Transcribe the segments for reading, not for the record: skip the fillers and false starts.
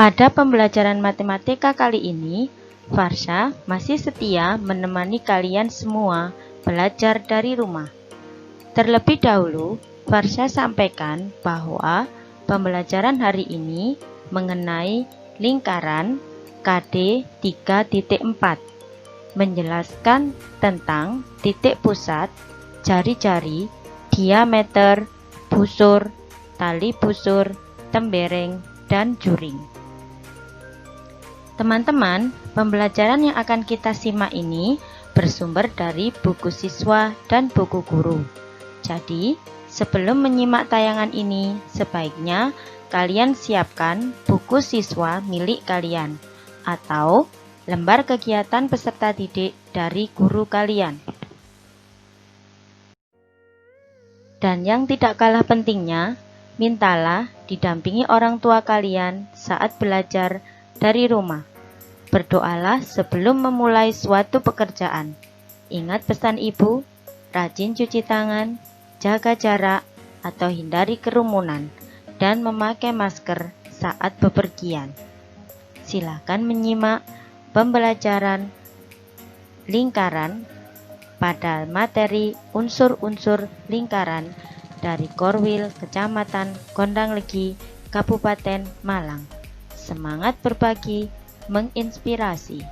Pada pembelajaran matematika kali ini, Farsha masih setia menemani kalian semua belajar dari rumah. Terlebih dahulu, Farsha sampaikan bahwa pembelajaran hari ini mengenai lingkaran KD 3.4, menjelaskan tentang titik pusat, jari-jari, diameter, busur, tali busur, tembereng, dan juring. Teman-teman, pembelajaran yang akan kita simak ini bersumber dari buku siswa dan buku guru. Jadi, sebelum menyimak tayangan ini, sebaiknya kalian siapkan buku siswa milik kalian atau lembar kegiatan peserta didik dari guru kalian. Dan yang tidak kalah pentingnya, mintalah didampingi orang tua kalian saat belajar dari rumah. Berdoalah sebelum memulai suatu pekerjaan. Ingat pesan ibu, rajin cuci tangan, jaga jarak, atau hindari kerumunan, dan memakai masker saat bepergian. Silakan menyimak pembelajaran lingkaran pada materi unsur-unsur lingkaran dari Korwil, Kecamatan Gondanglegi, Kabupaten Malang. Semangat berbagi, menginspirasi.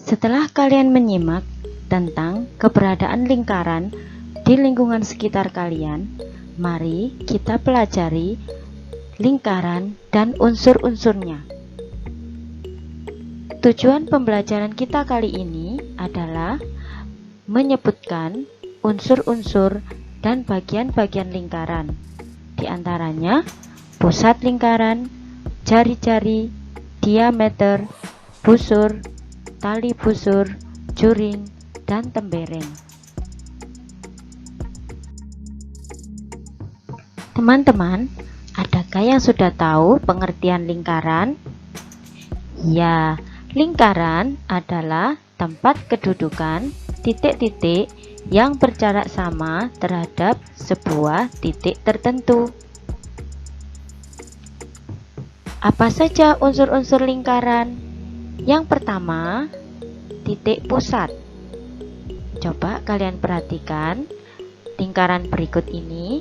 Setelah kalian menyimak tentang keberadaan lingkaran di lingkungan sekitar kalian, mari kita pelajari lingkaran dan unsur-unsurnya. Tujuan pembelajaran kita kali ini adalah menyebutkan unsur-unsur dan bagian-bagian lingkaran. Di antaranya, pusat lingkaran, jari-jari, diameter, busur, tali busur, juring, dan tembereng. Teman-teman, adakah yang sudah tahu pengertian lingkaran? Ya, lingkaran adalah tempat kedudukan titik-titik yang berjarak sama terhadap sebuah titik tertentu. Apa saja unsur-unsur lingkaran? Yang pertama, titik pusat. Coba kalian perhatikan lingkaran berikut ini.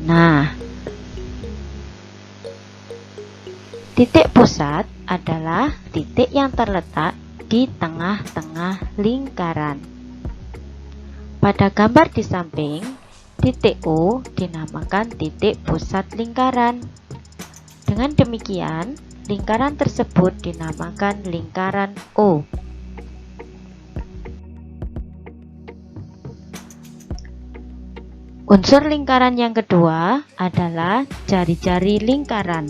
Nah, titik pusat adalah titik yang terletak di tengah-tengah lingkaran. Pada gambar di samping, titik O dinamakan titik pusat lingkaran. Dengan demikian, lingkaran tersebut dinamakan lingkaran O. Unsur lingkaran yang kedua adalah jari-jari lingkaran.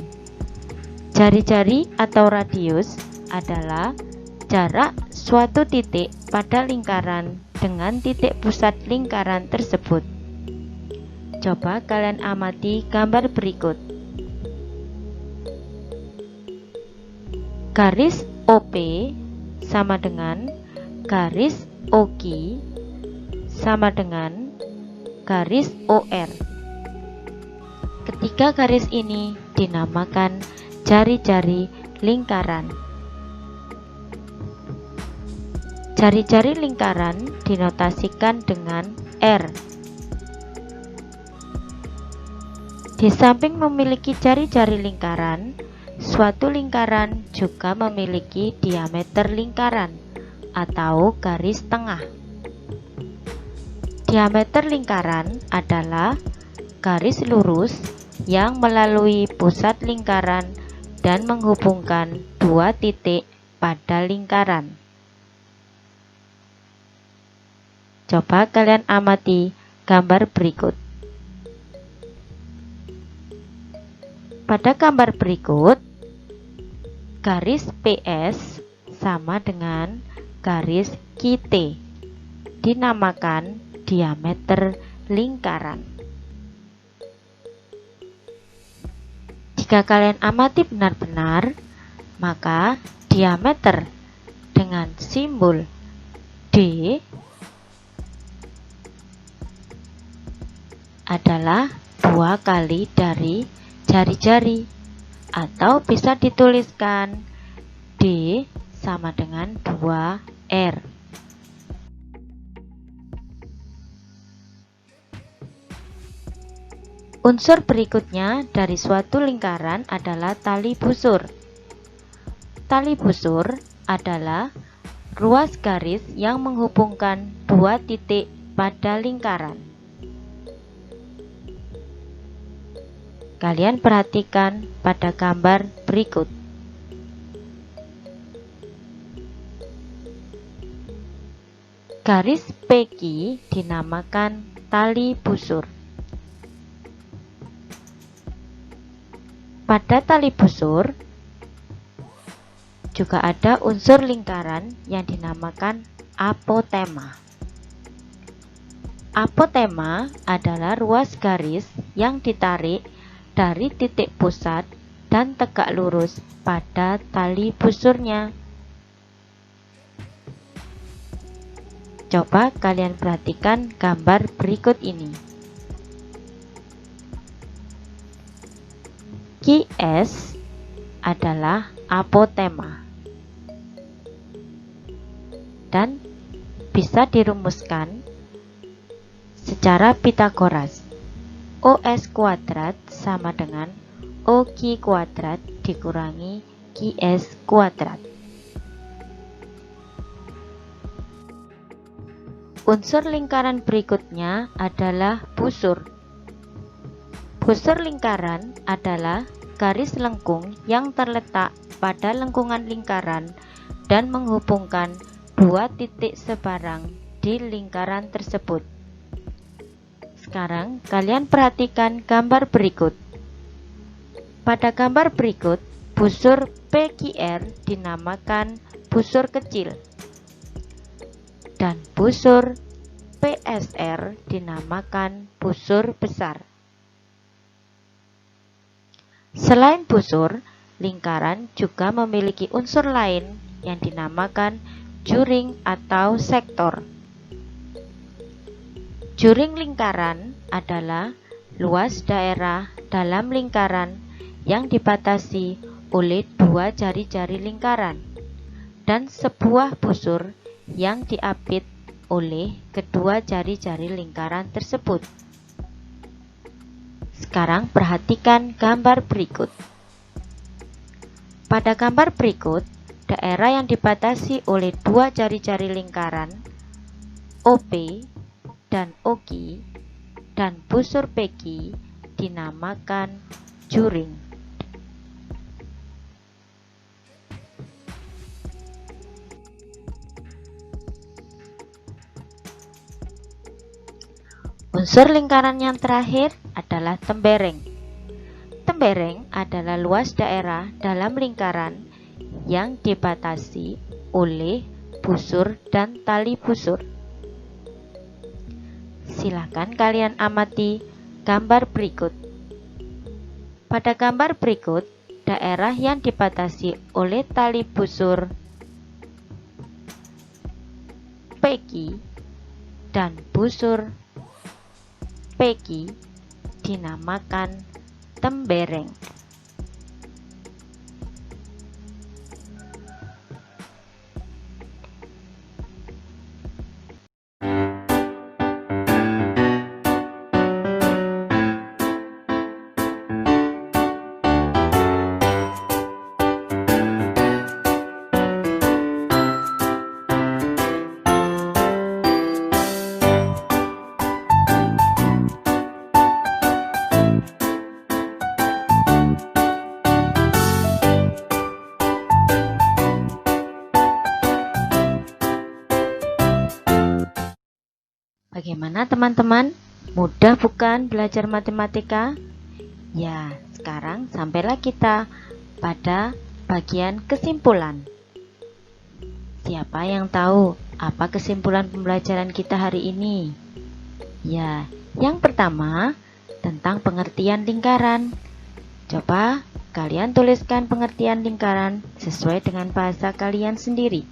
Jari-jari atau radius adalah jarak suatu titik pada lingkaran dengan titik pusat lingkaran tersebut. Coba kalian amati gambar berikut. Garis OP sama dengan garis OQ sama dengan garis OR. Ketiga garis ini dinamakan jari-jari lingkaran. Jari-jari lingkaran dinotasikan dengan R. Di samping memiliki jari-jari lingkaran, suatu lingkaran juga memiliki diameter lingkaran atau garis tengah. Diameter lingkaran adalah garis lurus yang melalui pusat lingkaran dan menghubungkan dua titik pada lingkaran. Coba kalian amati gambar berikut. Pada gambar berikut, garis PS sama dengan garis QT, dinamakan diameter lingkaran. Jika kalian amati benar-benar, maka diameter dengan simbol D adalah 2 kali dari jari-jari, atau bisa dituliskan D sama dengan 2R. Unsur berikutnya dari suatu lingkaran adalah tali busur. Tali busur adalah ruas garis yang menghubungkan 2 titik pada lingkaran. Kalian perhatikan pada gambar berikut. Garis PQ dinamakan tali busur. Pada tali busur juga ada unsur lingkaran yang dinamakan apotema. Apotema adalah ruas garis yang ditarik dari titik pusat dan tegak lurus pada tali busurnya. Coba kalian perhatikan gambar berikut ini. QS adalah apotema dan bisa dirumuskan secara Pitagoras. OS kuadrat sama dengan OQ kuadrat dikurangi QS kuadrat. Unsur lingkaran berikutnya adalah busur. Busur lingkaran adalah garis lengkung yang terletak pada lengkungan lingkaran dan menghubungkan 2 titik sebarang di lingkaran tersebut. Sekarang kalian perhatikan gambar berikut. Pada gambar berikut, busur PQR dinamakan busur kecil dan busur PSR dinamakan busur besar. Selain busur, lingkaran juga memiliki unsur lain yang dinamakan juring atau sektor. Juring lingkaran adalah luas daerah dalam lingkaran yang dibatasi oleh 2 jari-jari lingkaran dan sebuah busur yang diapit oleh kedua jari-jari lingkaran tersebut. Sekarang perhatikan gambar berikut. Pada gambar berikut, daerah yang dibatasi oleh 2 jari-jari lingkaran OP dan OQ dan busur PQ dinamakan juring. Unsur lingkaran yang terakhir adalah tembereng. Tembereng adalah luas daerah dalam lingkaran yang dibatasi oleh busur dan tali busur. Silakan kalian amati gambar berikut. Pada gambar berikut, daerah yang dibatasi oleh tali busur PQ dan busur PQ dinamakan tembereng. Bagaimana teman-teman? Mudah bukan belajar matematika? Ya, Sekarang sampailah kita pada bagian kesimpulan. Siapa yang tahu apa kesimpulan pembelajaran kita hari ini? Ya, yang pertama tentang pengertian lingkaran. Coba kalian tuliskan pengertian lingkaran sesuai dengan bahasa kalian sendiri.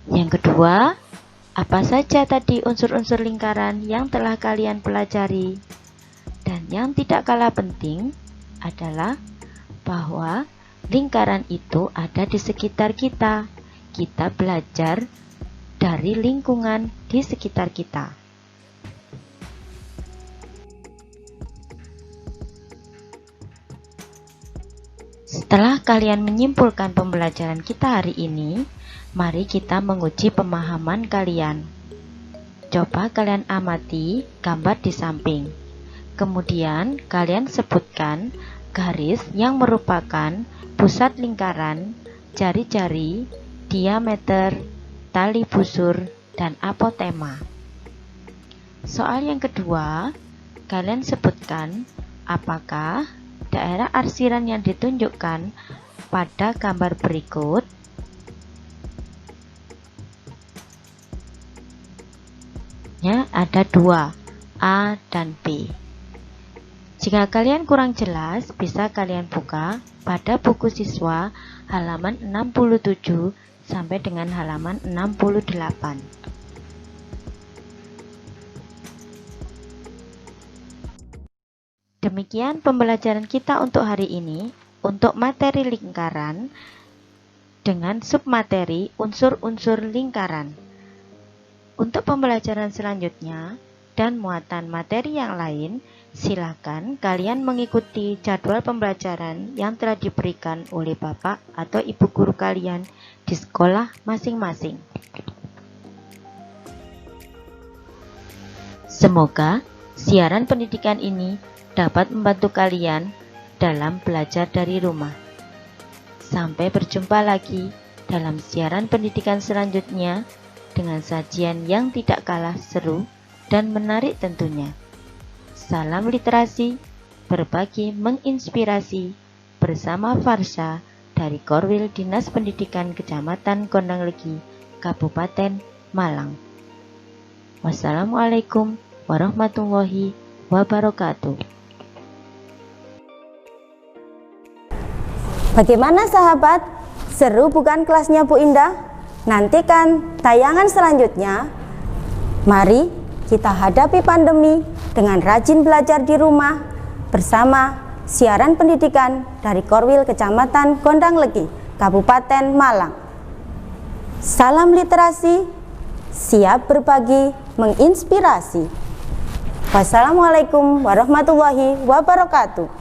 Yang kedua, apa saja tadi unsur-unsur lingkaran yang telah kalian pelajari? Dan yang tidak kalah penting adalah bahwa lingkaran itu ada di sekitar kita. Kita belajar dari lingkungan di sekitar kita. Setelah kalian menyimpulkan pembelajaran kita hari ini, mari kita menguji pemahaman kalian. Coba kalian amati gambar di samping. Kemudian kalian sebutkan garis yang merupakan pusat lingkaran, jari-jari, diameter, tali busur, dan apotema. Soal yang kedua, kalian sebutkan apakah daerah arsiran yang ditunjukkan pada gambar berikut ada dua, A dan B. Jika kalian kurang jelas, bisa kalian buka pada buku siswa halaman 67 sampai dengan halaman 68. Demikian pembelajaran kita untuk hari ini, untuk materi lingkaran dengan submateri unsur-unsur lingkaran. Untuk pembelajaran selanjutnya dan muatan materi yang lain, silakan kalian mengikuti jadwal pembelajaran yang telah diberikan oleh Bapak atau Ibu guru kalian di sekolah masing-masing. Semoga siaran pendidikan ini dapat membantu kalian dalam belajar dari rumah. Sampai berjumpa lagi dalam siaran pendidikan selanjutnya dengan sajian yang tidak kalah seru dan menarik tentunya. Salam literasi, berbagi menginspirasi bersama Farsha dari Korwil Dinas Pendidikan Kecamatan Kondanglegi, Kabupaten Malang. Wassalamualaikum warahmatullahi wabarakatuh. Bagaimana sahabat? Seru bukan kelasnya Bu Indah? Nantikan tayangan selanjutnya. Mari kita hadapi pandemi dengan rajin belajar di rumah bersama siaran pendidikan dari Korwil Kecamatan Kondanglegi, Kabupaten Malang. Salam literasi, siap berbagi, menginspirasi. Wassalamualaikum warahmatullahi wabarakatuh.